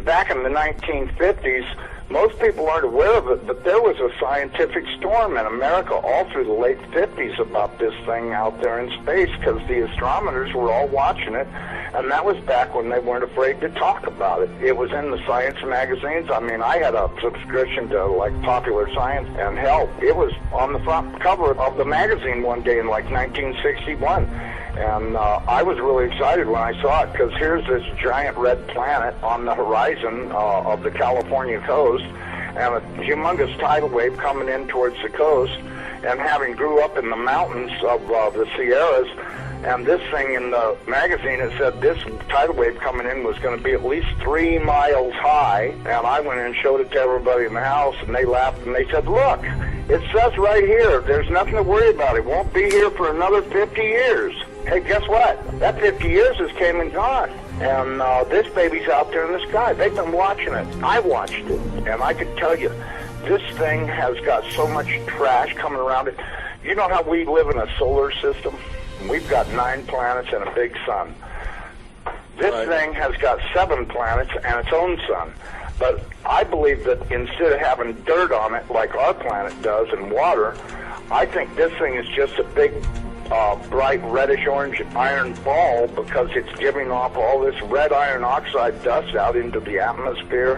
back in the 1950s, most people aren't aware of it, but there was a scientific storm in America all through the late 50s about this thing out there in space, because the astronomers were all watching it, and that was back when they weren't afraid to talk about it. It was in the science magazines. I mean, I had a subscription to, like, Popular Science, and hell, it was on the front cover of the magazine one day in, like, 1961. And I was really excited when I saw it, because here's this giant red planet on the horizon of the California coast, and a humongous tidal wave coming in towards the coast. And having grew up in the mountains of the Sierras, and this thing in the magazine, it said this tidal wave coming in was going to be at least 3 miles high. And I went and showed it to everybody in the house, and they laughed, and they said, look, it says right here, there's nothing to worry about. It won't be here for another 50 years. Hey, guess what? That 50 years has came and gone. And this baby's out there in the sky. They've been watching it. I watched it. And I can tell you, this thing has got so much trash coming around it. You know how we live in a solar system? We've got 9 planets and a big sun. This thing has got 7 planets and its own sun. But I believe that instead of having dirt on it like our planet does and water, I think this thing is just a big bright reddish-orange iron ball, because it's giving off all this red iron oxide dust out into the atmosphere.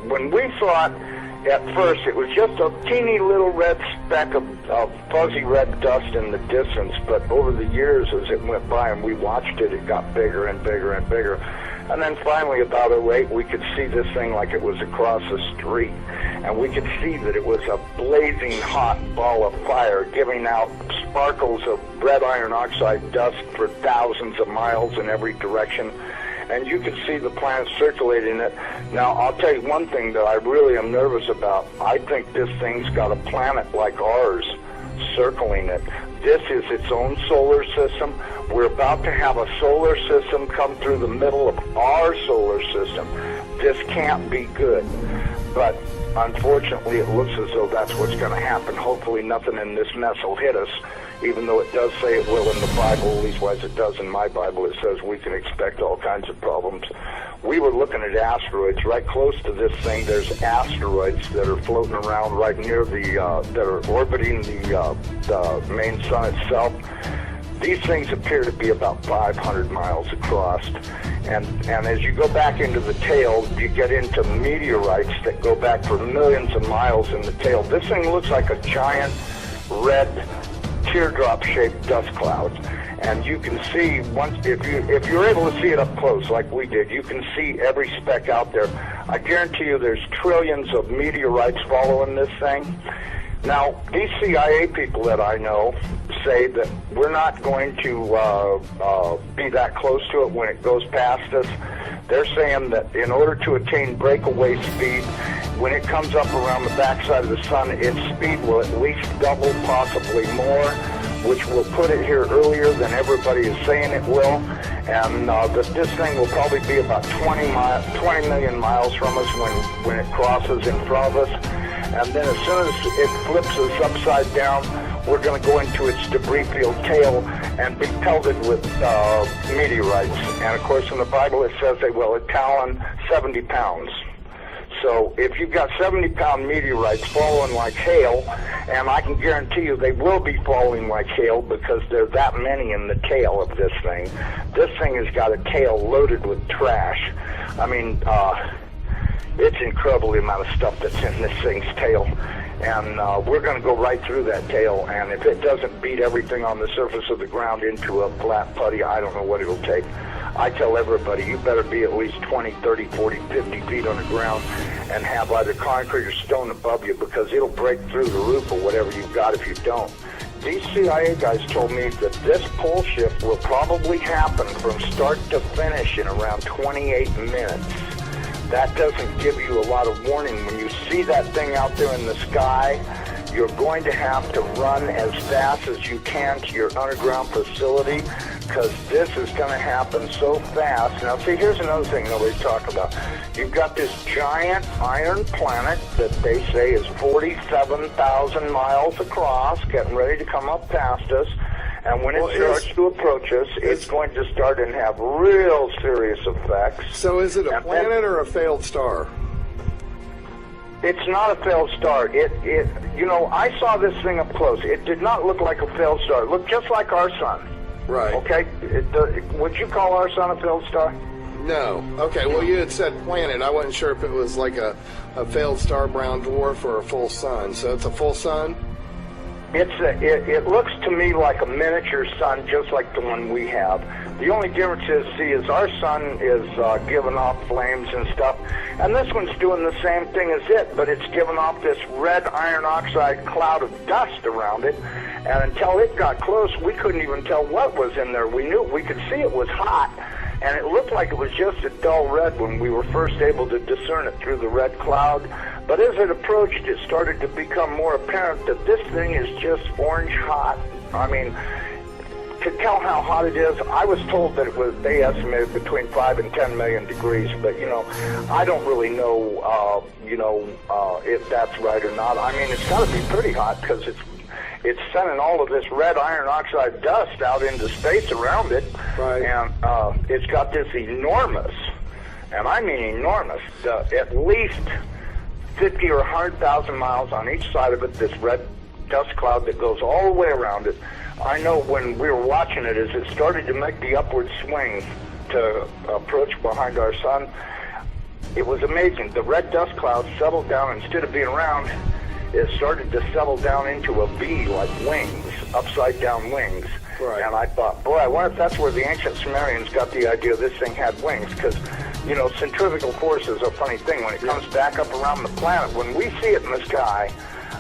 When we saw it at first, it was just a teeny little red speck of fuzzy red dust in the distance, but over the years as it went by and we watched it, it got bigger and bigger and bigger. And then finally, about 2008, we could see this thing like it was across the street. And we could see that it was a blazing hot ball of fire giving out sparkles of red iron oxide dust for thousands of miles in every direction. And you could see the planet circulating it. Now, I'll tell you one thing that I really am nervous about. I think this thing's got a planet like ours circling it. This is its own solar system. We're about to have a solar system come through the middle of our solar system. This can't be good. But unfortunately, it looks as though that's what's going to happen. Hopefully nothing in this mess will hit us, even though it does say it will in the Bible, at least as it does in my Bible. It says we can expect all kinds of problems. We were looking at asteroids right close to this thing. There's asteroids that are floating around right near that are orbiting the main sun itself. These things appear to be about 500 miles across. And as you go back into the tail, you get into meteorites that go back for millions of miles in the tail. This thing looks like a giant red teardrop-shaped dust cloud. And you can see, if you're able to see it up close like we did, you can see every speck out there. I guarantee you there's trillions of meteorites following this thing. Now, these CIA people that I know say that we're not going to be that close to it when it goes past us. They're saying that in order to attain breakaway speed, when it comes up around the backside of the sun, its speed will at least double, possibly more, which will put it here earlier than everybody is saying it will. And that this thing will probably be about 20 million miles from us when it crosses in front of us. And then as soon as it flips us upside down, we're going to go into its debris field tail and be pelted with meteorites. And of course in the Bible it says they will talon 70 pounds. So if you've got 70-pound meteorites falling like hail, and I can guarantee you they will be falling like hail because there are that many in the tail of this thing. This thing has got a tail loaded with trash. I mean, it's incredible the amount of stuff that's in this thing's tail. And we're going to go right through that tail, and if it doesn't beat everything on the surface of the ground into a flat putty, I don't know what it'll take. I tell everybody, you better be at least 20, 30, 40, 50 feet on the ground and have either concrete or stone above you, because it'll break through the roof or whatever you've got if you don't. These CIA guys told me that this pole shift will probably happen from start to finish in around 28 minutes. That doesn't give you a lot of warning. When you see that thing out there in the sky, you're going to have to run as fast as you can to your underground facility, because this is going to happen so fast. Now, see, here's another thing nobody's talking about. You've got this giant iron planet that they say is 47,000 miles across, getting ready to come up past us. And when it starts to approach us, it's going to start and have real serious effects. So is it a planet or a failed star? It's not a failed star. You know, I saw this thing up close. It did not look like a failed star. It looked just like our sun. Right. Okay? Would you call our sun a failed star? No. Okay, well, you had said planet. I wasn't sure if it was like a failed star brown dwarf or a full sun. So it's a full sun? It looks to me like a miniature sun, just like the one we have. The only difference is our sun is giving off flames and stuff, and this one's doing the same thing as it, but it's giving off this red iron oxide cloud of dust around it, and until it got close, we couldn't even tell what was in there. We could see it was hot, and it looked like it was just a dull red when we were first able to discern it through the red cloud. But as it approached, it started to become more apparent that this thing is just orange hot. I mean, to tell how hot it is, I was told that they estimated between 5 and 10 million degrees, but, you know, I don't really know, if that's right or not. I mean, it's got to be pretty hot because it's sending all of this red iron oxide dust out into space around it. Right. And it's got this enormous, and I mean enormous, at least 50 or 100,000 miles on each side of it, this red dust cloud that goes all the way around it. I know when we were watching it, as it started to make the upward swing to approach behind our sun, it was amazing. The red dust cloud settled down. Instead of being round, it started to settle down into a V, like wings, upside-down wings. Right. And I thought, boy, I wonder if that's where the ancient Sumerians got the idea this thing had wings, because, you know, centrifugal force is a funny thing. When it comes back up around the planet, when we see it in the sky,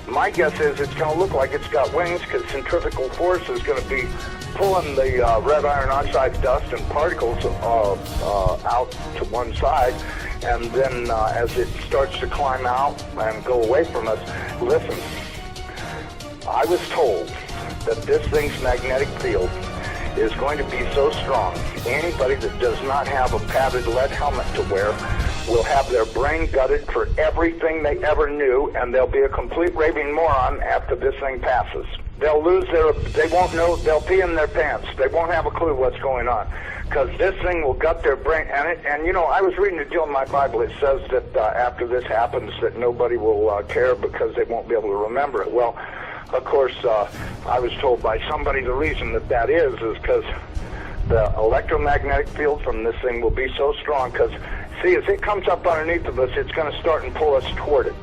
my guess is it's going to look like it's got wings, because centrifugal force is going to be pulling the red iron oxide dust and particles out to one side, and then as it starts to climb out and go away from us, listen, I was told that this thing's magnetic field is going to be so strong, anybody that does not have a padded lead helmet to wear will have their brain gutted for everything they ever knew, and they'll be a complete raving moron after this thing passes. They'll they won't know, they'll pee in their pants. They won't have a clue what's going on, because this thing will gut their brain. And you know, I was reading a deal in my Bible. It says that after this happens, that nobody will care because they won't be able to remember it. Well, of course, I was told by somebody the reason that is because the electromagnetic field from this thing will be so strong, because, see, as it comes up underneath of us, it's going to start and pull us toward it.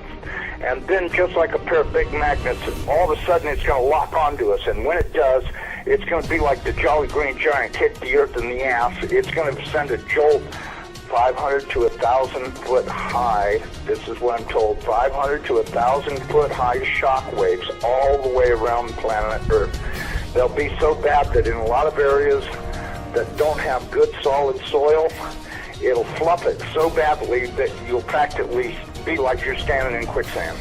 And then, just like a pair of big magnets, all of a sudden it's going to lock onto us. And when it does, it's going to be like the Jolly Green Giant hit the earth in the ass. It's going to send a jolt 500 to 1,000 foot high. This is what I'm told. 500 to 1,000 foot high shock waves all the way around planet Earth. They'll be so bad that in a lot of areas that don't have good solid soil, it'll fluff it so badly that you'll practically be like you're standing in quicksand.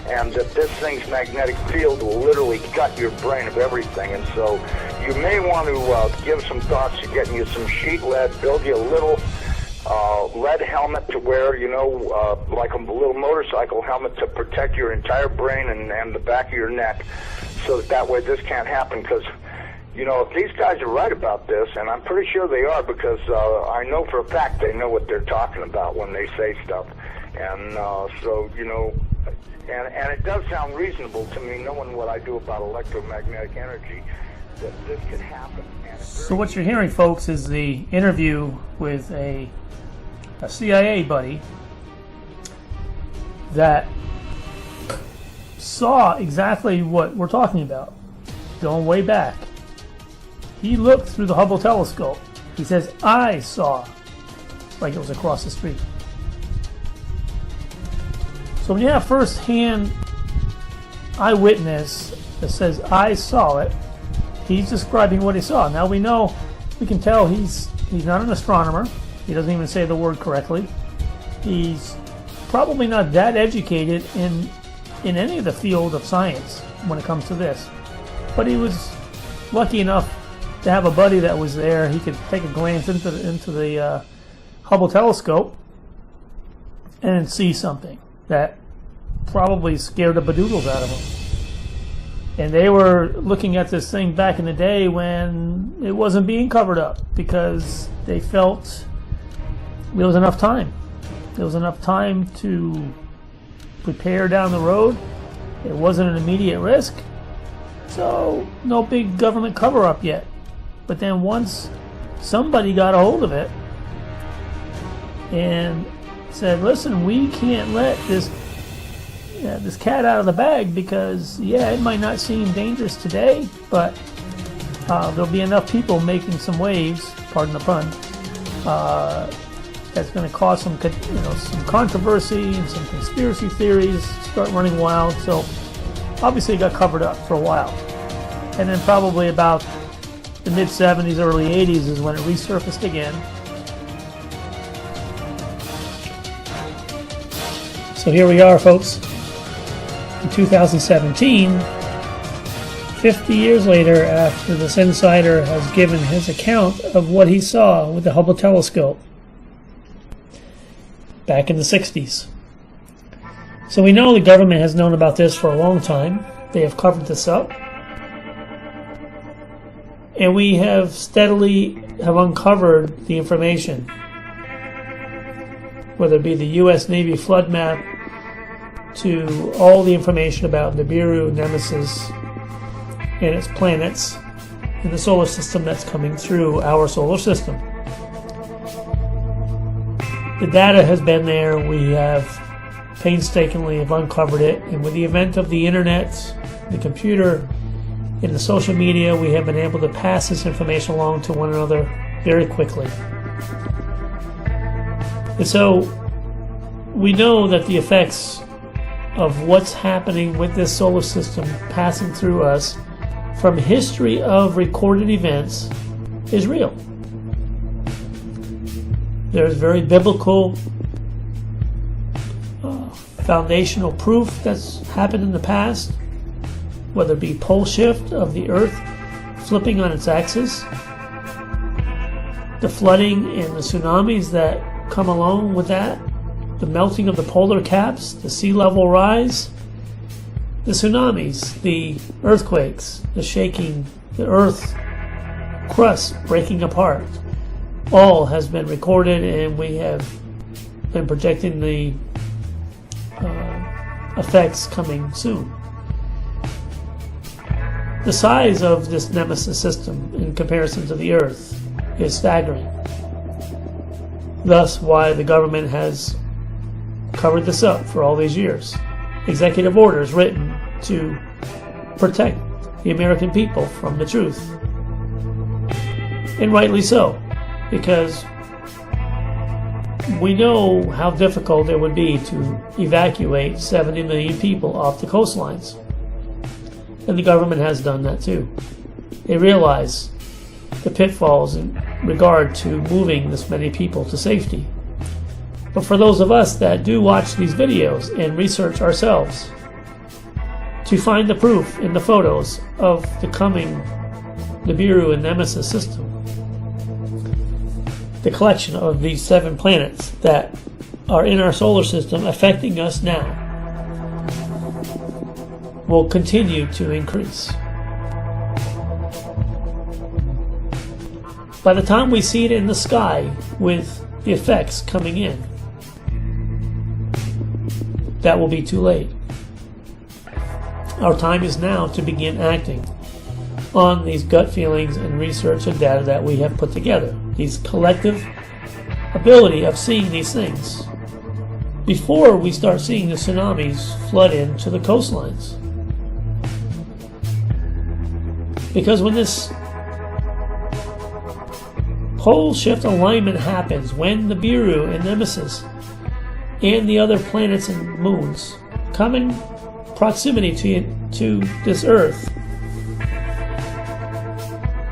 And that this thing's magnetic field will literally gut your brain of everything. And so you may want to give some thoughts to getting you some sheet lead, build you a little lead helmet to wear, you know, like a little motorcycle helmet to protect your entire brain and the back of your neck, so that way this can't happen. Because, you know, if these guys are right about this, and I'm pretty sure they are, because I know for a fact they know what they're talking about when they say stuff. And so, you know, and it does sound reasonable to me, knowing what I do about electromagnetic energy, that this could happen. So what you're hearing, folks, is the interview with a CIA buddy that saw exactly what we're talking about, going way back. He looked through the Hubble telescope. He says, I saw, like it was across the street. So when you have first-hand eyewitness that says, I saw it, he's describing what he saw. Now we know, we can tell he's not an astronomer. He doesn't even say the word correctly. He's probably not that educated in any of the field of science when it comes to this. But he was lucky enough to have a buddy that was there. He could take a glance into the Hubble telescope and see something that probably scared the bedoodles out of him. And they were looking at this thing back in the day when it wasn't being covered up, because they felt there was enough time. There was enough time to prepare down the road. It wasn't an immediate risk. So no big government cover-up yet. But then once somebody got a hold of it and said, listen, we can't let this cat out of the bag, because it might not seem dangerous today, but there'll be enough people making some waves, pardon the pun, that's going to cause some controversy and some conspiracy theories start running wild. So obviously it got covered up for a while, and then probably about the mid 70s, early 80s is when it resurfaced again. So here we are, folks. In 2017, 50 years later, after this insider has given his account of what he saw with the Hubble telescope back in the 60s. So we know the government has known about this for a long time. They have covered this up. And we have steadily uncovered the information, whether it be the U.S. Navy flood map, to all the information about Nibiru, Nemesis, and its planets in the solar system that's coming through our solar system. The data has been there. We have painstakingly uncovered it, and with the advent of the internet, the computer, and the social media, we have been able to pass this information along to one another very quickly. And so we know that the effects of what's happening with this solar system passing through us from history of recorded events is real. There's very biblical foundational proof that's happened in the past, whether it be pole shift of the Earth flipping on its axis, the flooding and the tsunamis that come along with that, the melting of the polar caps, the sea level rise, the tsunamis, the earthquakes, the shaking, the earth crust breaking apart, all has been recorded, and we have been projecting the effects coming soon. The size of this Nemesis system in comparison to the Earth is staggering. Thus why the government has covered this up for all these years. Executive orders written to protect the American people from the truth. And rightly so, because we know how difficult it would be to evacuate 70 million people off the coastlines. And the government has done that too. They realize the pitfalls in regard to moving this many people to safety. But for those of us that do watch these videos and research ourselves, to find the proof in the photos of the coming Nibiru and Nemesis system, the collection of these 7 planets that are in our solar system affecting us now, will continue to increase. By the time we see it in the sky with the effects coming in, that will be too late. Our time is now to begin acting on these gut feelings and research and data that we have put together, these collective ability of seeing these things before we start seeing the tsunamis flood into the coastlines. Because when this pole shift alignment happens, when the Nibiru and Nemesis and the other planets and moons come in proximity to this Earth,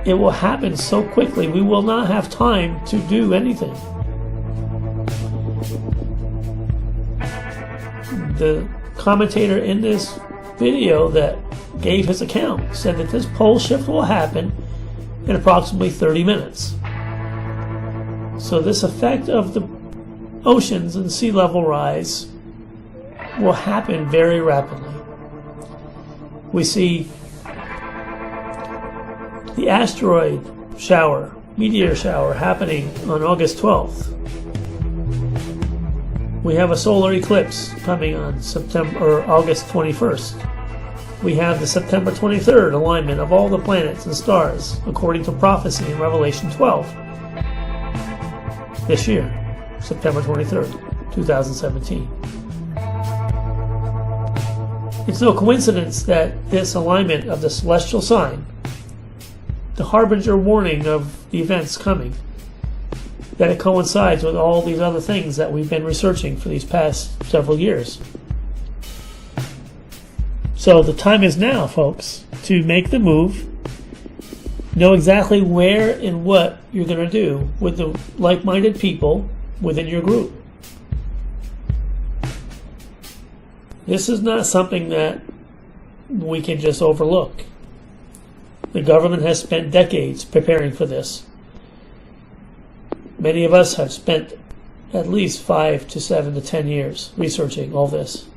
it will happen so quickly we will not have time to do anything. The commentator in this video that gave his account said that this pole shift will happen in approximately 30 minutes. So this effect of the oceans and sea level rise will happen very rapidly. We see the asteroid shower, meteor shower, happening on August 12th. We have a solar eclipse coming on August 21st. We have the September 23rd alignment of all the planets and stars, according to prophecy in Revelation 12. This year, September 23rd, 2017. It's no coincidence that this alignment of the celestial sign, the harbinger warning of the events coming, that it coincides with all these other things that we've been researching for these past several years. So the time is now, folks, to make the move, know exactly where and what you're going to do with the like-minded people within your group. This is not something that we can just overlook. The government has spent decades preparing for this. Many of us have spent at least 5 to 7 to 10 years researching all this.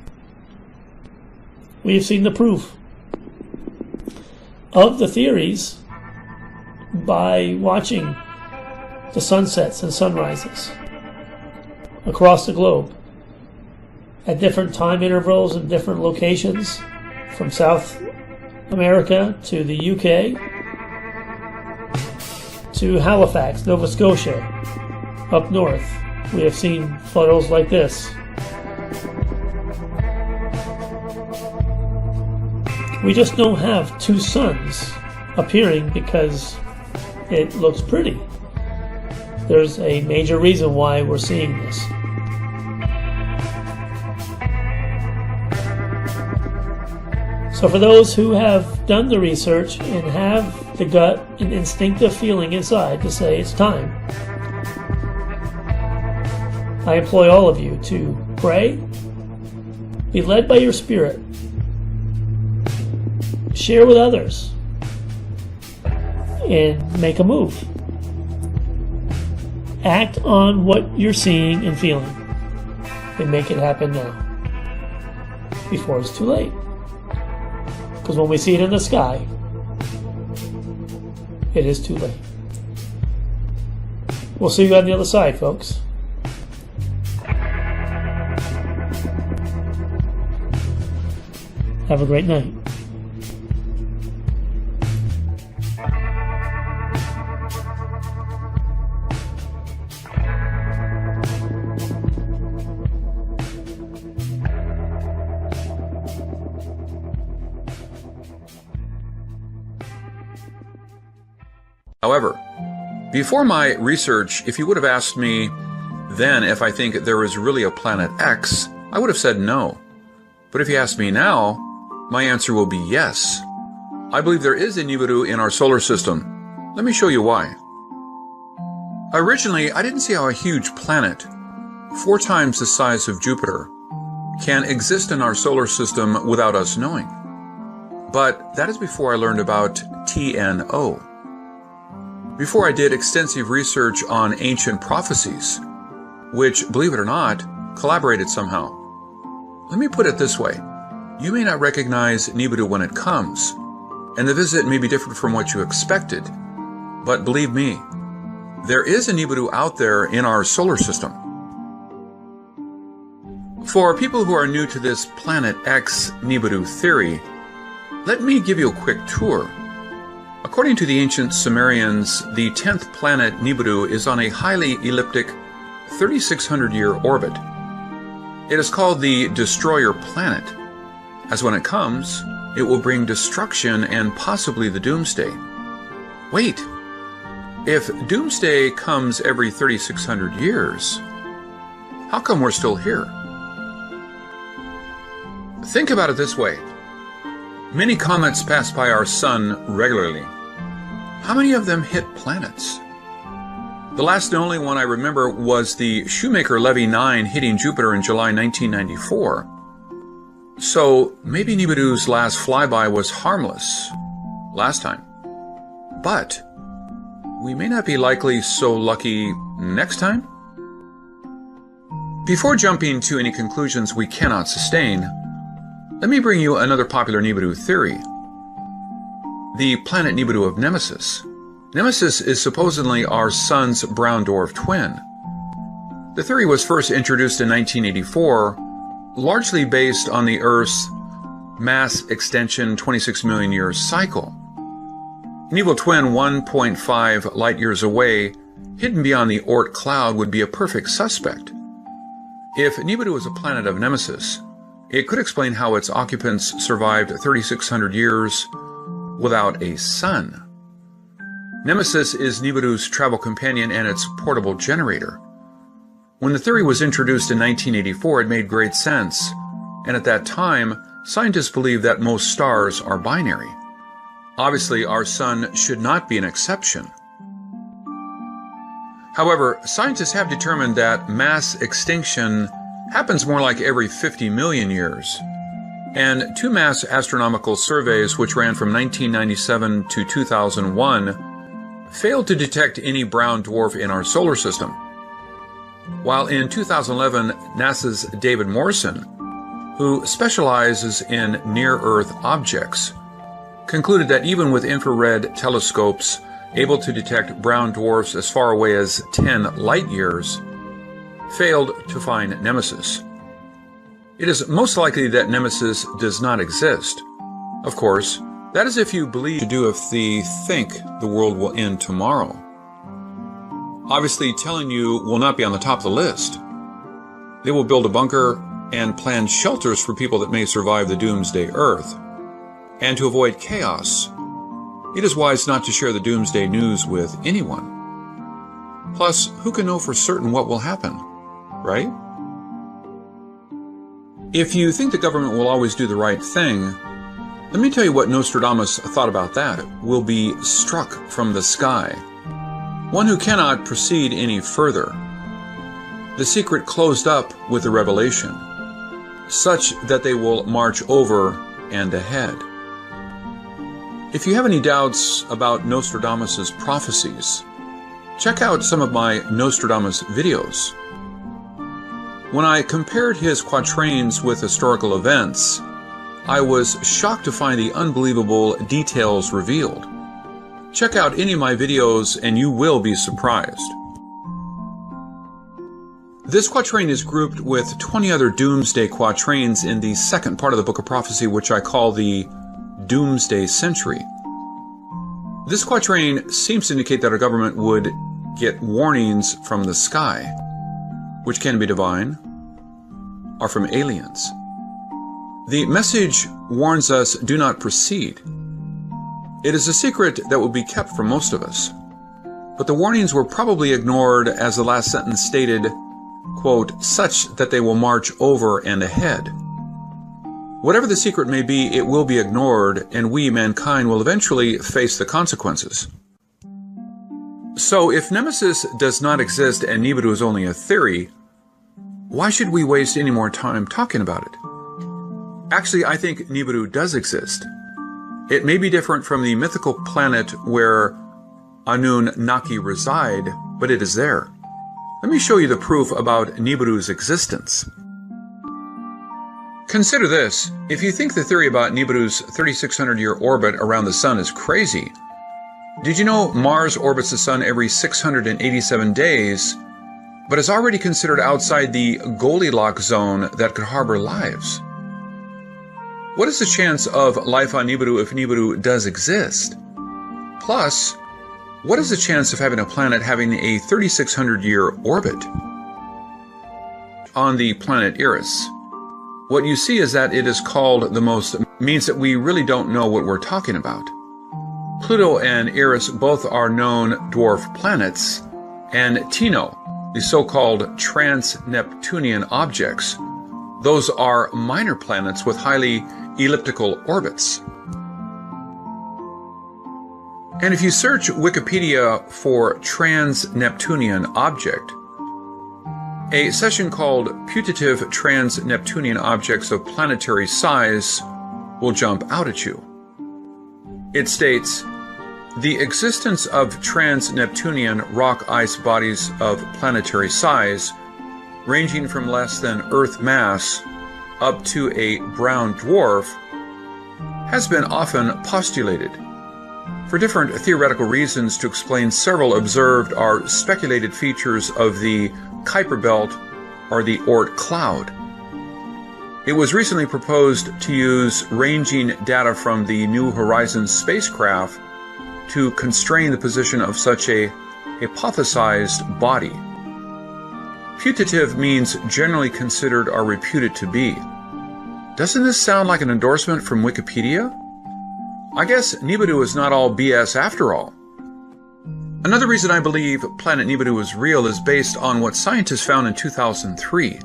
We have seen the proof of the theories by watching the sunsets and sunrises across the globe at different time intervals and different locations, from South America to the UK to Halifax, Nova Scotia, up north. We have seen photos like this. We just don't have two suns appearing because it looks pretty. There's a major reason why we're seeing this. So for those who have done the research and have the gut and instinctive feeling inside to say it's time, I employ all of you to pray, be led by your spirit, share with others, and make a move. Act on what you're seeing and feeling and make it happen now, before it's too late. Because when we see it in the sky, it is too late. We'll see you on the other side, folks. Have a great night. However, before my research, if you would have asked me then if I think there is really a planet X, I would have said no. But if you ask me now, my answer will be yes. I believe there is a Nibiru in our solar system. Let me show you why. Originally, I didn't see how a huge planet, 4 times the size of Jupiter, can exist in our solar system without us knowing. But that is before I learned about TNO. Before I did extensive research on ancient prophecies, which, believe it or not, collaborated somehow. Let me put it this way. You may not recognize Nibiru when it comes, and the visit may be different from what you expected, but believe me, there is a Nibiru out there in our solar system. For people who are new to this Planet X Nibiru theory, let me give you a quick tour. According to the ancient Sumerians, the 10th planet Nibiru is on a highly elliptic 3,600-year orbit. It is called the Destroyer Planet, as when it comes, it will bring destruction and possibly the Doomsday. Wait, if Doomsday comes every 3,600 years, how come we're still here? Think about it this way. Many comets pass by our sun regularly. How many of them hit planets? The last and only one I remember was the Shoemaker-Levy 9 hitting Jupiter in July 1994. So maybe Nibiru's last flyby was harmless last time. But we may not be likely so lucky next time. Before jumping to any conclusions we cannot sustain, let me bring you another popular Nibiru theory. the planet Nibiru of Nemesis. Nemesis is supposedly our Sun's brown dwarf twin. The theory was first introduced in 1984, largely based on the Earth's mass extension 26 million year cycle. An evil twin 1.5 light years away, hidden beyond the Oort cloud, would be a perfect suspect. If Nibiru is a planet of Nemesis, it could explain how its occupants survived 3,600 years without a sun. Nemesis is Nibiru's travel companion and its portable generator. When the theory was introduced in 1984, it made great sense, and at that time, scientists believed that most stars are binary. Obviously, our Sun should not be an exception. However, scientists have determined that mass extinction happens more like every 50 million years, and two mass astronomical surveys, which ran from 1997 to 2001, failed to detect any brown dwarf in our solar system. While in 2011, NASA's David Morrison, who specializes in near-Earth objects, concluded that even with infrared telescopes able to detect brown dwarfs as far away as 10 light years, failed to find Nemesis. It is most likely that Nemesis does not exist. Of course, that is if you believe to do if they think the world will end tomorrow. Obviously, telling you will not be on the top of the list. They will build a bunker and plan shelters for people that may survive the doomsday Earth. And to avoid chaos, it is wise not to share the doomsday news with anyone. Plus, who can know for certain what will happen, right? If you think the government will always do the right thing, let me tell you what Nostradamus thought about that. Will be struck from the sky. One who cannot proceed any further. The secret closed up with the revelation, such that they will march over and ahead. If you have any doubts about Nostradamus' prophecies, check out some of my Nostradamus videos. When I compared his quatrains with historical events, I was shocked to find the unbelievable details revealed. Check out any of my videos and you will be surprised. This quatrain is grouped with 20 other doomsday quatrains in the second part of the Book of Prophecy, which I call the Doomsday Century. This quatrain seems to indicate that our government would get warnings from the sky, which can be divine, or from aliens. The message warns us, do not proceed. It is a secret that will be kept from most of us, but the warnings were probably ignored, as the last sentence stated, quote, such that they will march over and ahead. Whatever the secret may be, it will be ignored, and we, mankind, will eventually face the consequences. So, if Nemesis does not exist and Nibiru is only a theory, why should we waste any more time talking about it? Actually, I think Nibiru does exist. It may be different from the mythical planet where Anunnaki reside, but it is there. Let me show you the proof about Nibiru's existence. Consider this. If you think the theory about Nibiru's 3,600-year orbit around the Sun is crazy, did you know Mars orbits the Sun every 687 days, but is already considered outside the Goldilocks zone that could harbor lives? What is the chance of life on Nibiru if Nibiru does exist? Plus, what is the chance of having a planet having a 3,600-year orbit? On the planet Eris, what you see is that it is called the most, means that we really don't know what we're talking about. Pluto and Eris both are known dwarf planets, and Tino, the so-called trans-Neptunian objects, those are minor planets with highly elliptical orbits. And if you search Wikipedia for trans-Neptunian object, a section called Putative Trans-Neptunian Objects of Planetary Size will jump out at you. It states, the existence of trans-Neptunian rock ice bodies of planetary size, ranging from less than Earth mass up to a brown dwarf, has been often postulated. for different theoretical reasons to explain several observed or speculated features of the Kuiper belt or the Oort cloud. It was recently proposed to use ranging data from the New Horizons spacecraft to constrain the position of such a hypothesized body. Putative means generally considered or reputed to be. Doesn't this sound like an endorsement from Wikipedia? I guess Nibiru is not all BS after all. Another reason I believe planet Nibiru is real is based on what scientists found in 2003.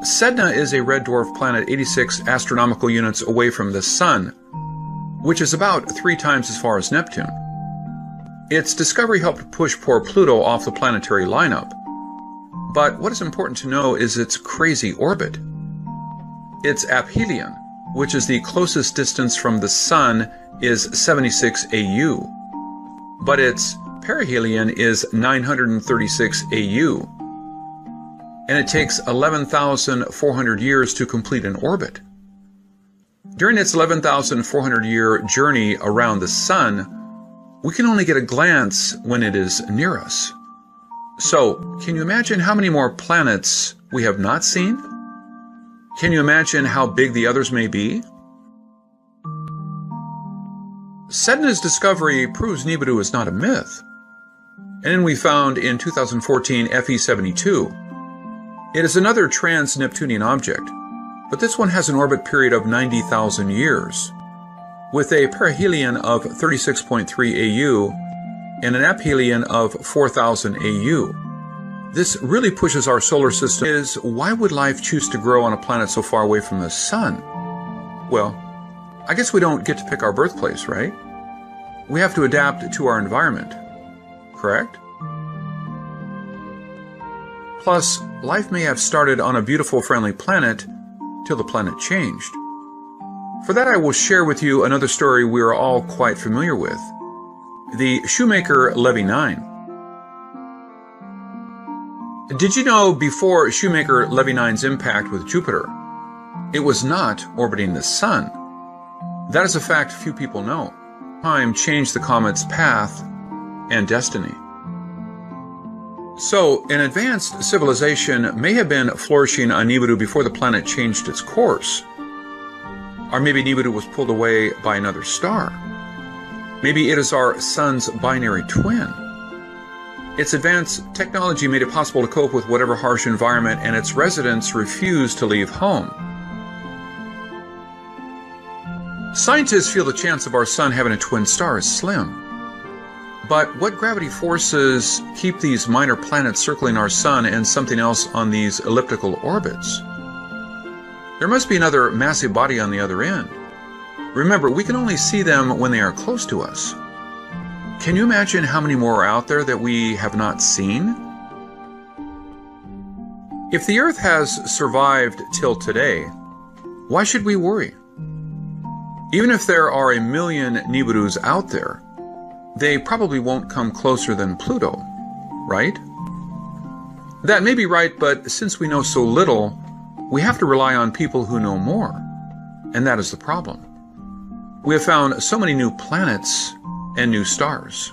Sedna is a red dwarf planet 86 astronomical units away from the Sun, which is about 3 times as far as Neptune. Its discovery helped push poor Pluto off the planetary lineup. But what is important to know is its crazy orbit. Its aphelion, which is the closest distance from the Sun, is 76 AU, but its perihelion is 936 AU, and it takes 11,400 years to complete an orbit. During its 11,400-year journey around the Sun, we can only get a glance when it is near us. So, can you imagine how many more planets we have not seen? Can you imagine how big the others may be? Sedna's discovery proves Nibiru is not a myth. And then we found in 2014 FE72. It is another trans-Neptunian object, but this one has an orbit period of 90,000 years, with a perihelion of 36.3 AU and an aphelion of 4,000 AU. This really pushes our solar system. Why would life choose to grow on a planet so far away from the Sun? Well, I guess we don't get to pick our birthplace, right? We have to adapt to our environment, correct? Plus, life may have started on a beautiful, friendly planet till the planet changed. For that, I will share with you another story we are all quite familiar with, the Shoemaker-Levy 9. Did you know before Shoemaker-Levy 9's impact with Jupiter, it was not orbiting the Sun? That is a fact few people know. Time changed the comet's path and destiny. So, an advanced civilization may have been flourishing on Nibiru before the planet changed its course. Or maybe Nibiru was pulled away by another star. Maybe it is our Sun's binary twin. Its advanced technology made it possible to cope with whatever harsh environment, and its residents refused to leave home. Scientists feel the chance of our Sun having a twin star is slim. But what gravity forces keep these minor planets circling our Sun and something else on these elliptical orbits? There must be another massive body on the other end. Remember, we can only see them when they are close to us. Can you imagine how many more are out there that we have not seen? If the Earth has survived till today, why should we worry? Even if there are 1 million Nibirus out there, they probably won't come closer than Pluto, right? That may be right, but since we know so little, we have to rely on people who know more, and that is the problem. We have found so many new planets and new stars.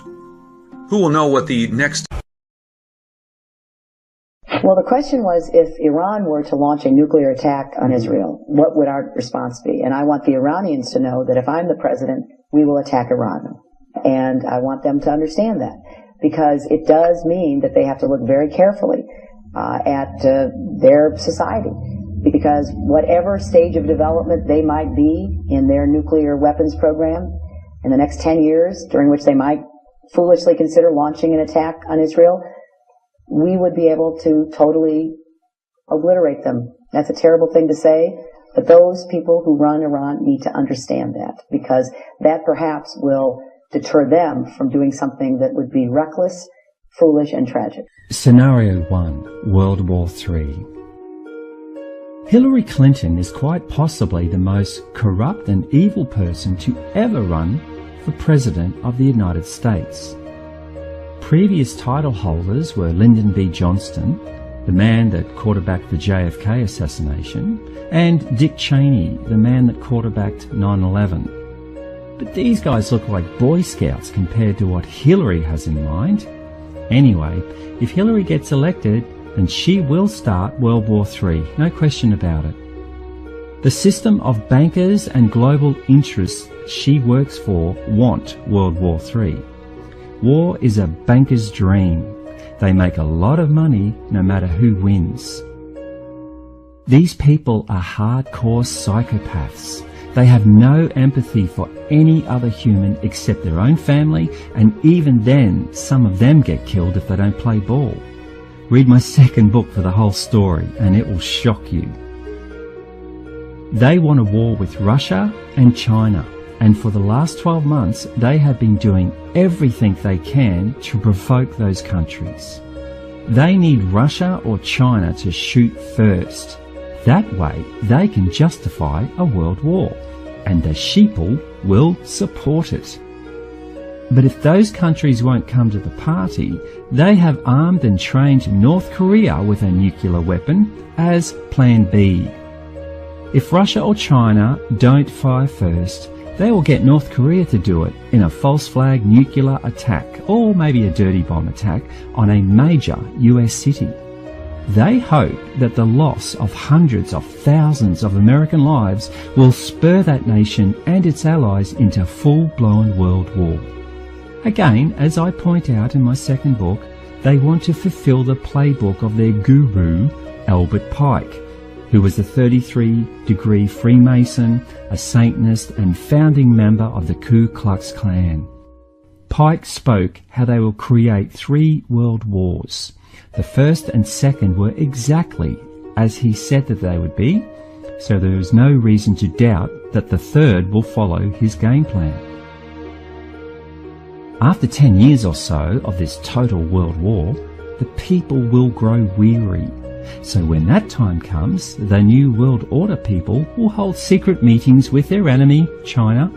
Who will know what the next... Well, the question was, if Iran were to launch a nuclear attack on Israel, what would our response be? And I want the Iranians to know that if I'm the president, we will attack Iran. And I want them to understand that, because it does mean that they have to look very carefully at their society. Because whatever stage of development they might be in their nuclear weapons program in the next 10 years, during which they might foolishly consider launching an attack on Israel, we would be able to totally obliterate them. That's a terrible thing to say, but those people who run Iran need to understand that, because that perhaps will deter them from doing something that would be reckless, foolish, and tragic. Scenario 1, World War III. Hillary Clinton is quite possibly the most corrupt and evil person to ever run for President of the United States. Previous title holders were Lyndon B. Johnston, the man that quarterbacked the JFK assassination, and Dick Cheney, the man that quarterbacked 9/11. But these guys look like Boy Scouts compared to what Hillary has in mind. Anyway, if Hillary gets elected, then she will start World War III, no question about it. The system of bankers and global interests she works for want World War III. War is a banker's dream. They make a lot of money no matter who wins. These people are hardcore psychopaths. They have no empathy for any other human except their own family, and even then, some of them get killed if they don't play ball. Read my second book for the whole story, and it will shock you. They want a war with Russia and China, and for the last 12 months, they have been doing everything they can to provoke those countries. They need Russia or China to shoot first. That way, they can justify a world war, and the sheeple will support it. But if those countries won't come to the party, they have armed and trained North Korea with a nuclear weapon as Plan B. If Russia or China don't fire first, they will get North Korea to do it in a false flag nuclear attack, or maybe a dirty bomb attack, on a major US city. They hope that the loss of hundreds of thousands of American lives will spur that nation and its allies into full-blown world war. Again, as I point out in my second book, they want to fulfill the playbook of their guru, Albert Pike, who was a 33-degree Freemason, a Satanist, and founding member of the Ku Klux Klan. Pike spoke how they will create 3 world wars. The first and second were exactly as he said that they would be, so there is no reason to doubt that the third will follow his game plan. After 10 years or so of this total world war, the people will grow weary. So when that time comes, the New World Order people will hold secret meetings with their enemy, China.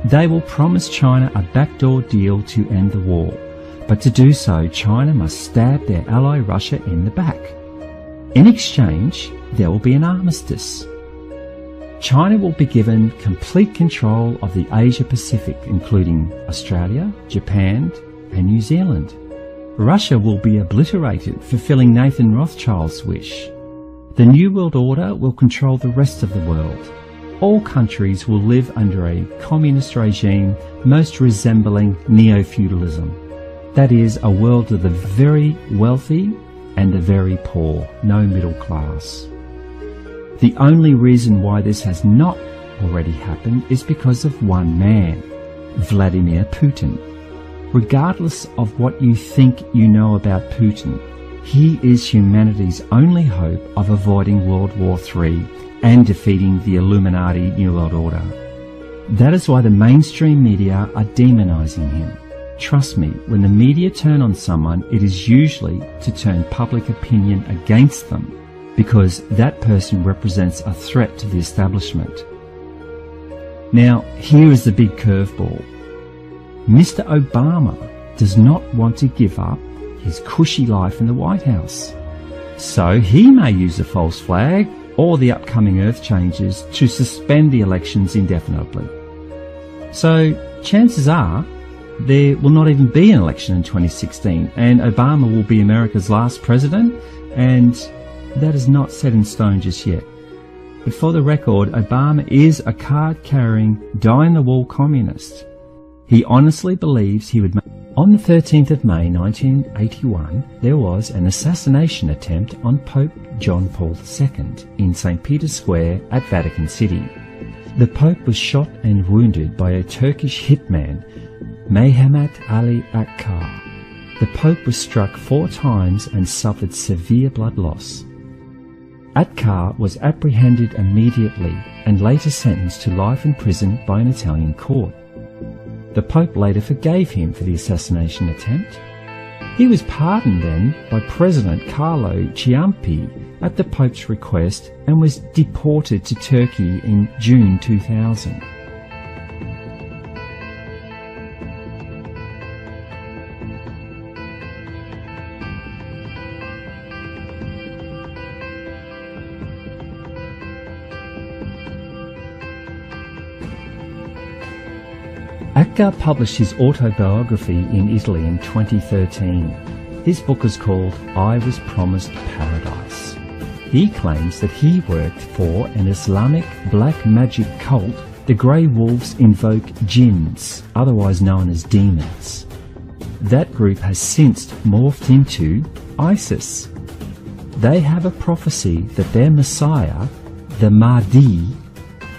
They will promise China a backdoor deal to end the war. But to do so, China must stab their ally Russia in the back. In exchange, there will be an armistice. China will be given complete control of the Asia-Pacific, including Australia, Japan, and New Zealand. Russia will be obliterated, fulfilling Nathan Rothschild's wish. The New World Order will control the rest of the world. All countries will live under a communist regime most resembling neo-feudalism. That is, a world of the very wealthy and the very poor, no middle class. The only reason why this has not already happened is because of one man, Vladimir Putin. Regardless of what you think you know about Putin, he is humanity's only hope of avoiding World War III and defeating the Illuminati New World Order. That is why the mainstream media are demonizing him. Trust me, when the media turn on someone, it is usually to turn public opinion against them, because that person represents a threat to the establishment. Now, here is the big curveball. Mr. Obama does not want to give up his cushy life in the White House. So he may use a false flag or the upcoming earth changes to suspend the elections indefinitely. So chances are there will not even be an election in 2016, and Obama will be America's last president, and that is not set in stone just yet. But for the record, Obama is a card-carrying, die-in-the-wall communist. He honestly believes he would make... On the 13th of May 1981, there was an assassination attempt on Pope John Paul II in St. Peter's Square at Vatican City. The Pope was shot and wounded by a Turkish hitman, Mehmet Ali Akkar. The Pope was struck 4 times and suffered severe blood loss. Akkar was apprehended immediately and later sentenced to life in prison by an Italian court. The Pope later forgave him for the assassination attempt. He was pardoned then by President Carlo Ciampi at the Pope's request and was deported to Turkey in June 2000. Atgar published his autobiography in Italy in 2013. His book is called I Was Promised Paradise. He claims that he worked for an Islamic black magic cult. The Grey Wolves invoke jinns, otherwise known as demons. That group has since morphed into ISIS. They have a prophecy that their Messiah, the Mahdi,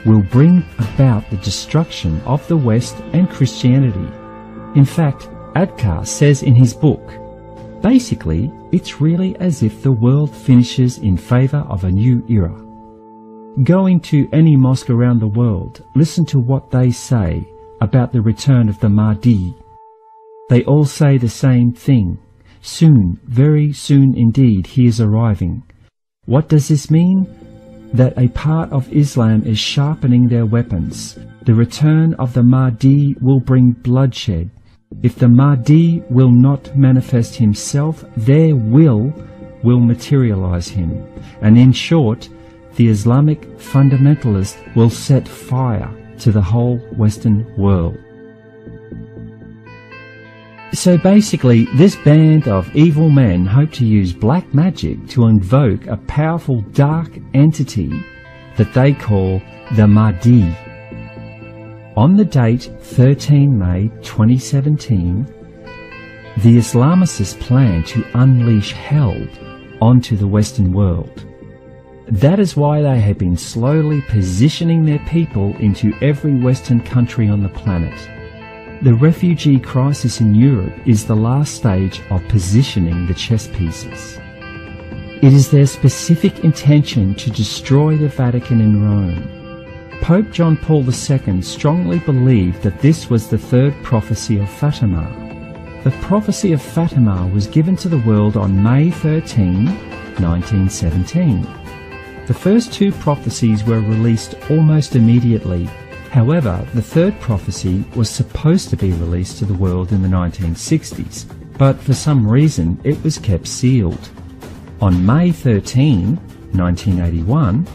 will bring about the destruction of the West and Christianity. In fact, Atgar says in his book, basically, it's really as if the world finishes in favour of a new era. Go into any mosque around the world, listen to what they say about the return of the Mahdi. They all say the same thing. Soon, very soon indeed, he is arriving. What does this mean? That a part of Islam is sharpening their weapons. The return of the Mahdi will bring bloodshed. If the Mahdi will not manifest himself, their will materialize him. And in short, the Islamic fundamentalist will set fire to the whole Western world. So basically, this band of evil men hope to use black magic to invoke a powerful dark entity that they call the Mahdi. On the date 13 May 2017, the Islamicists plan to unleash hell onto the Western world. That is why they have been slowly positioning their people into every Western country on the planet. The refugee crisis in Europe is the last stage of positioning the chess pieces. It is their specific intention to destroy the Vatican in Rome. Pope John Paul II strongly believed that this was the third prophecy of Fatima. The prophecy of Fatima was given to the world on May 13, 1917. The first two prophecies were released almost immediately. However, the third prophecy was supposed to be released to the world in the 1960s, but for some reason it was kept sealed. On May 13, 1981,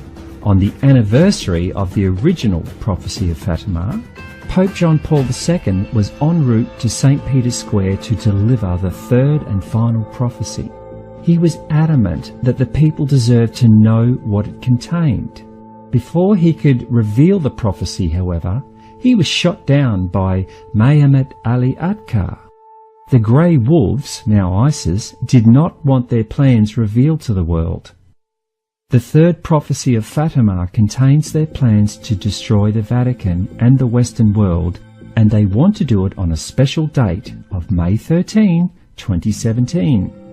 on the anniversary of the original prophecy of Fatima, Pope John Paul II was en route to St. Peter's Square to deliver the third and final prophecy. He was adamant that the people deserved to know what it contained. Before he could reveal the prophecy, however, he was shot down by Muhammad Ali Atgar. The Grey Wolves, now ISIS, did not want their plans revealed to the world. The third prophecy of Fatima contains their plans to destroy the Vatican and the Western world, and they want to do it on a special date of May 13, 2017.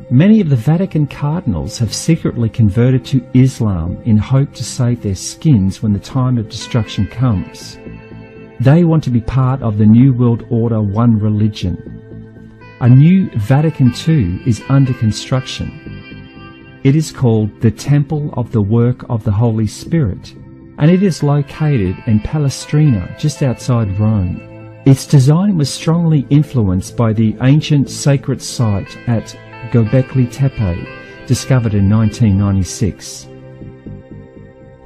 Many of the Vatican cardinals have secretly converted to Islam in hope to save their skins when the time of destruction comes. They want to be part of the New World Order One religion. A new Vatican II is under construction. It is called the Temple of the Work of the Holy Spirit, and it is located in Palestrina, just outside Rome. Its design was strongly influenced by the ancient sacred site at Göbekli Tepe, discovered in 1996.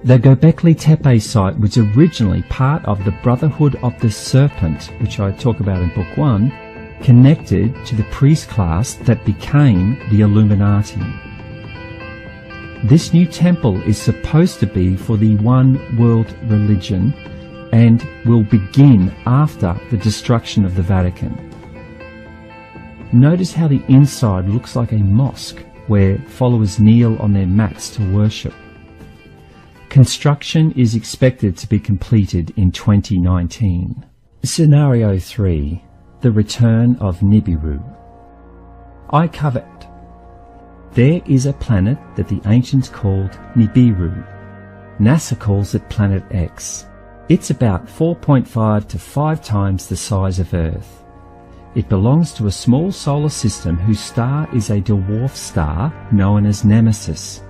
The Göbekli Tepe site was originally part of the Brotherhood of the Serpent, which I talk about in Book 1, connected to the priest class that became the Illuminati. This new temple is supposed to be for the one world religion and will begin after the destruction of the Vatican. Notice how the inside looks like a mosque where followers kneel on their mats to worship. Construction is expected to be completed in 2019. Scenario 3. The return of Nibiru. I covered. There is a planet that the ancients called Nibiru. NASA calls it Planet X. It's about 4.5 to 5 times the size of Earth. It belongs to a small solar system whose star is a dwarf star known as Nemesis.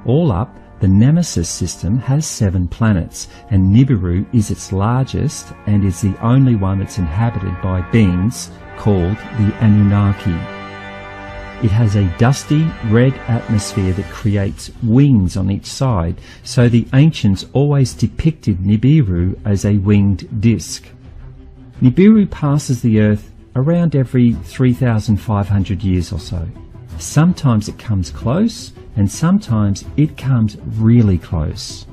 All up, the Nemesis system has 7 planets, and Nibiru is its largest and is the only one that's inhabited by beings called the Anunnaki. It has a dusty red atmosphere that creates wings on each side, so the ancients always depicted Nibiru as a winged disk. Nibiru passes the Earth around every 3,500 years or so. Sometimes it comes close, and sometimes it comes really close.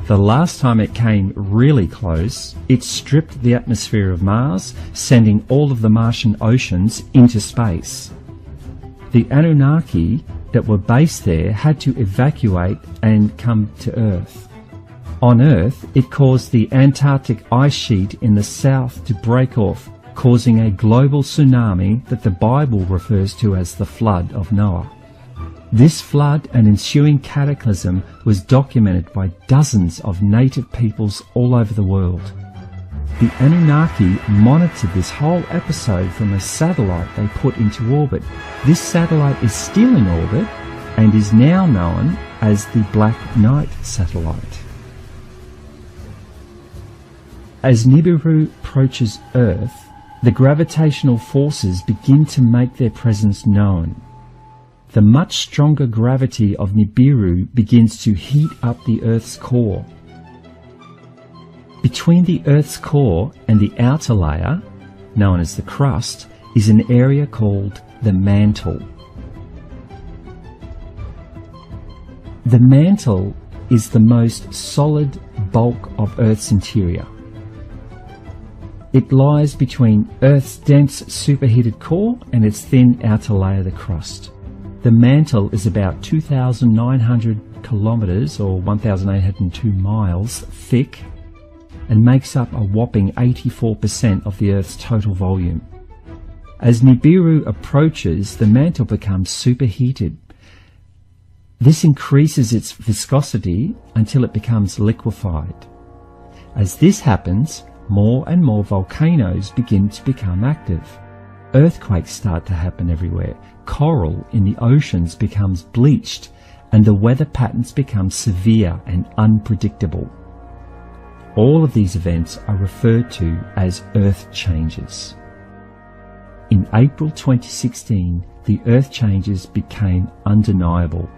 The last time it came really close, it stripped the atmosphere of Mars, sending all of the Martian oceans into space. The Anunnaki that were based there had to evacuate and come to Earth. On Earth, it caused the Antarctic ice sheet in the south to break off, causing a global tsunami that the Bible refers to as the Flood of Noah. This flood and ensuing cataclysm was documented by dozens of native peoples all over the world. The Anunnaki monitored this whole episode from a satellite they put into orbit. This satellite is still in orbit and is now known as the Black Knight satellite. As Nibiru approaches Earth, the gravitational forces begin to make their presence known. The much stronger gravity of Nibiru begins to heat up the Earth's core. Between the Earth's core and the outer layer, known as the crust, is an area called the mantle. The mantle is the most solid bulk of Earth's interior. It lies between Earth's dense superheated core and its thin outer layer, the crust. The mantle is about 2,900 kilometers or 1,802 miles thick and makes up a whopping 84% of the Earth's total volume. As Nibiru approaches, the mantle becomes superheated. This increases its viscosity until it becomes liquefied. As this happens, more and more volcanoes begin to become active. Earthquakes start to happen everywhere. Coral in the oceans becomes bleached, and the weather patterns become severe and unpredictable. All of these events are referred to as Earth changes. In April 2016, the Earth changes became undeniable.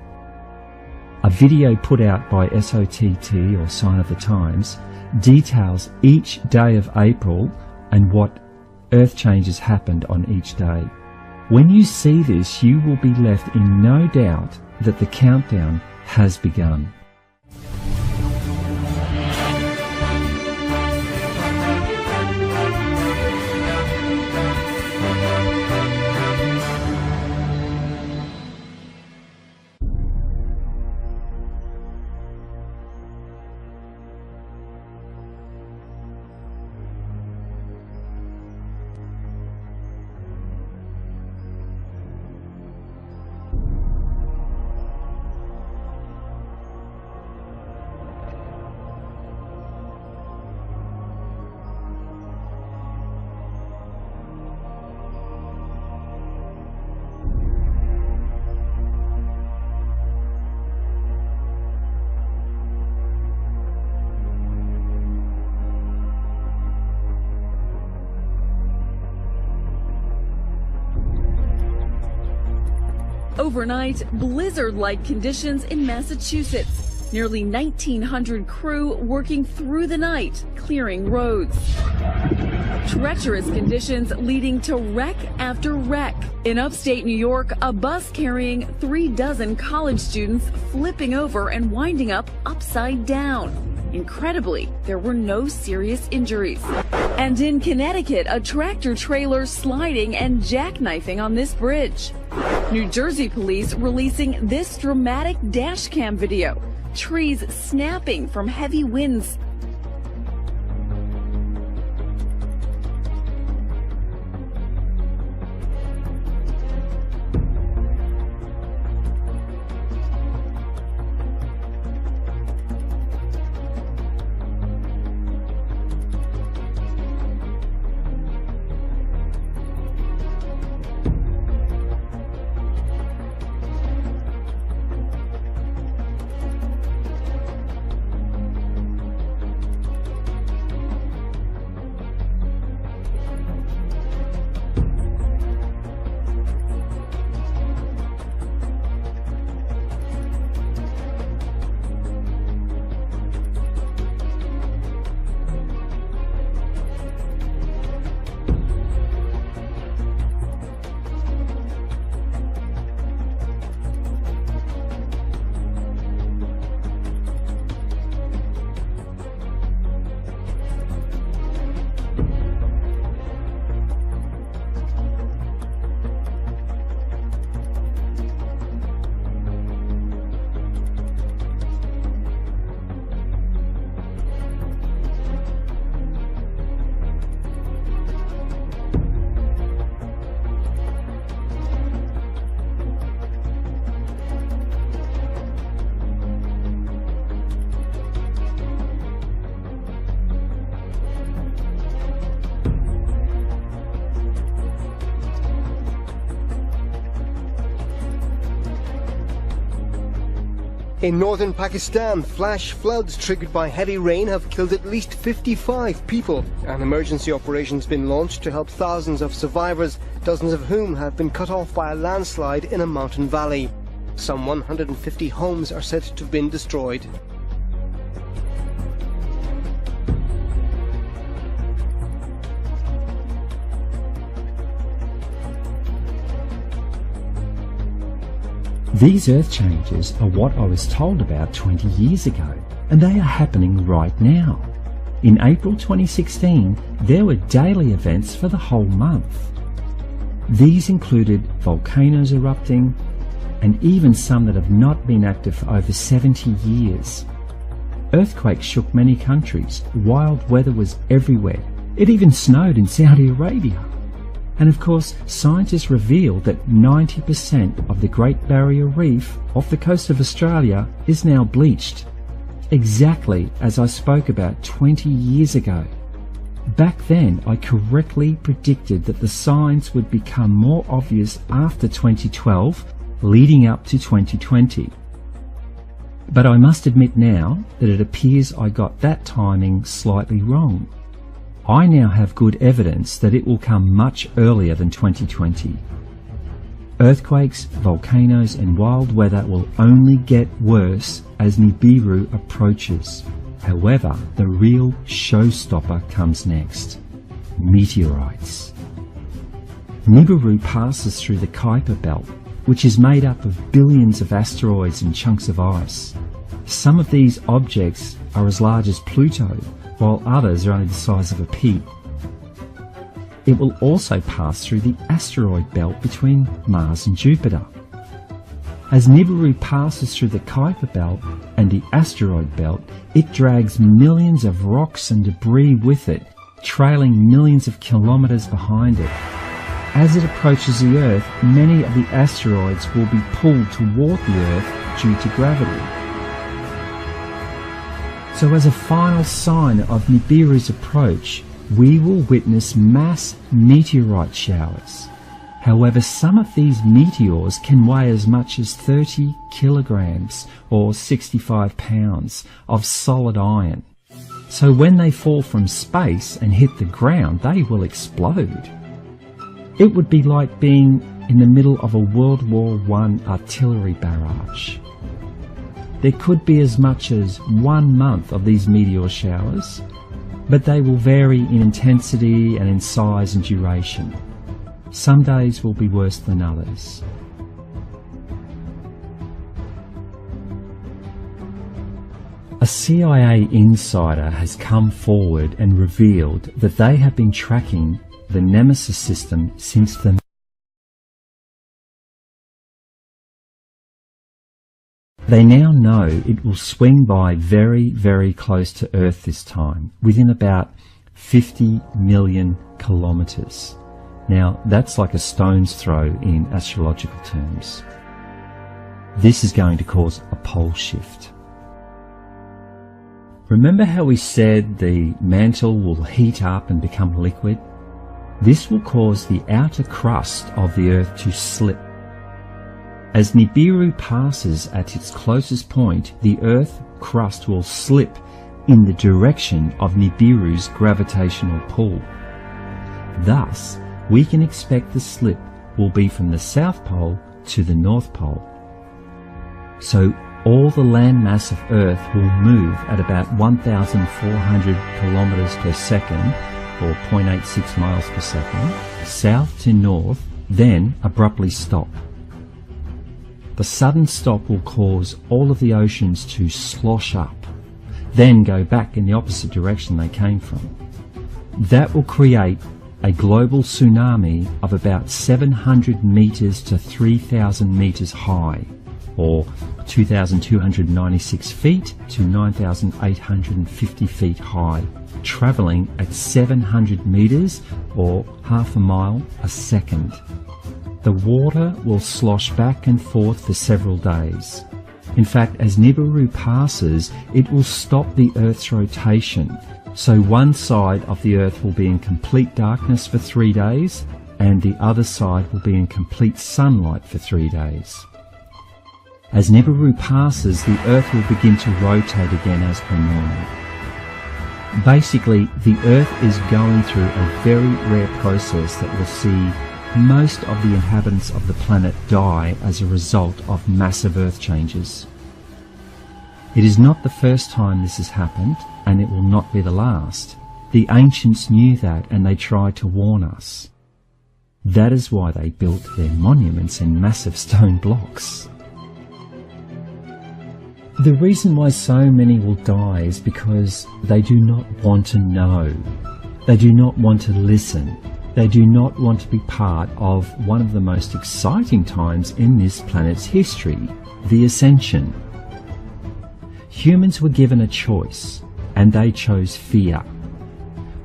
A video put out by SOTT, or Sign of the Times, details each day of April and what Earth changes happened on each day. When you see this, you will be left in no doubt that the countdown has begun. Overnight, blizzard-like conditions in Massachusetts. Nearly 1,900 crew working through the night, clearing roads. Treacherous conditions leading to wreck after wreck. In upstate New York, a bus carrying 36 college students flipping over and winding up upside down. Incredibly, there were no serious injuries. And in Connecticut, a tractor trailer sliding and jackknifing on this bridge. New Jersey police releasing this dramatic dash cam video. Trees snapping from heavy winds. In northern Pakistan, flash floods triggered by heavy rain have killed at least 55 people. An emergency operation's been launched to help thousands of survivors, dozens of whom have been cut off by a landslide in a mountain valley. Some 150 homes are said to have been destroyed. These earth changes are what I was told about 20 years ago, and they are happening right now. In April 2016, there were daily events for the whole month. These included volcanoes erupting, and even some that have not been active for over 70 years. Earthquakes shook many countries, wild weather was everywhere, it even snowed in Saudi Arabia. And of course, scientists revealed that 90% of the Great Barrier Reef off the coast of Australia is now bleached, exactly as I spoke about 20 years ago. Back then, I correctly predicted that the signs would become more obvious after 2012, leading up to 2020. But I must admit now that it appears I got that timing slightly wrong. I now have good evidence that it will come much earlier than 2020. Earthquakes, volcanoes and wild weather will only get worse as Nibiru approaches. However, the real showstopper comes next. Meteorites. Nibiru passes through the Kuiper Belt, which is made up of billions of asteroids and chunks of ice. Some of these objects are as large as Pluto, while others are only the size of a pea. It will also pass through the asteroid belt between Mars and Jupiter. As Nibiru passes through the Kuiper Belt and the asteroid belt, it drags millions of rocks and debris with it, trailing millions of kilometers behind it. As it approaches the Earth, many of the asteroids will be pulled toward the Earth due to gravity. So as a final sign of Nibiru's approach, we will witness mass meteorite showers. However, some of these meteors can weigh as much as 30 kilograms or 65 pounds of solid iron. So when they fall from space and hit the ground, they will explode. It would be like being in the middle of a World War I artillery barrage. There could be as much as 1 month of these meteor showers, but they will vary in intensity and in size and duration. Some days will be worse than others. A CIA insider has come forward and revealed that they have been tracking the Nemesis system since the They now know it will swing by very, very close to Earth this time, within about 50 million kilometres. Now, that's like a stone's throw in astrological terms. This is going to cause a pole shift. Remember how we said the mantle will heat up and become liquid? This will cause the outer crust of the Earth to slip. As Nibiru passes at its closest point, the Earth crust will slip in the direction of Nibiru's gravitational pull. Thus, we can expect the slip will be from the South Pole to the North Pole. So all the landmass of Earth will move at about 1,400 kilometers per second, or 0.86 miles per second, south to north, then abruptly stop. The sudden stop will cause all of the oceans to slosh up, then go back in the opposite direction they came from. That will create a global tsunami of about 700 meters to 3,000 meters high, or 2,296 feet to 9,850 feet high, travelling at 700 meters or half a mile a second. The water will slosh back and forth for several days. In fact, as Nibiru passes, it will stop the Earth's rotation. So one side of the Earth will be in complete darkness for 3 days, and the other side will be in complete sunlight for 3 days. As Nibiru passes, the Earth will begin to rotate again as per normal. Basically, the Earth is going through a very rare process that will see most of the inhabitants of the planet die as a result of massive Earth changes. It is not the first time this has happened, and it will not be the last. The ancients knew that, and they tried to warn us. That is why they built their monuments in massive stone blocks. The reason why so many will die is because they do not want to know. They do not want to listen. They do not want to be part of one of the most exciting times in this planet's history, the Ascension. Humans were given a choice, and they chose fear.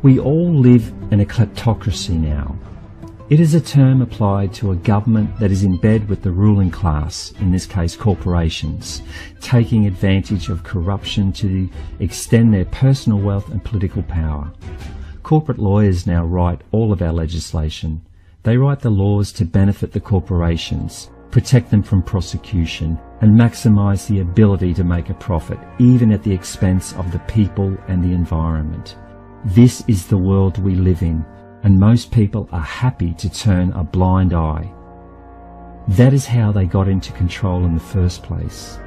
We all live in a kleptocracy now. It is a term applied to a government that is in bed with the ruling class, in this case corporations, taking advantage of corruption to extend their personal wealth and political power. Corporate lawyers now write all of our legislation. They write the laws to benefit the corporations, protect them from prosecution, and maximize the ability to make a profit, even at the expense of the people and the environment. This is the world we live in, and most people are happy to turn a blind eye. That is how they got into control in the first place.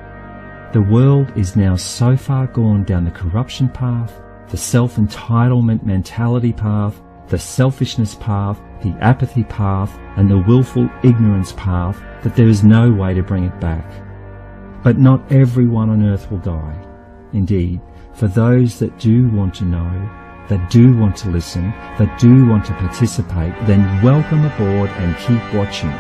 The world is now so far gone down the corruption path, the self-entitlement mentality path, the selfishness path, the apathy path, and the willful ignorance path that there is no way to bring it back. But not everyone on earth will die. Indeed, for those that do want to know, that do want to listen, that do want to participate, then welcome aboard and keep watching.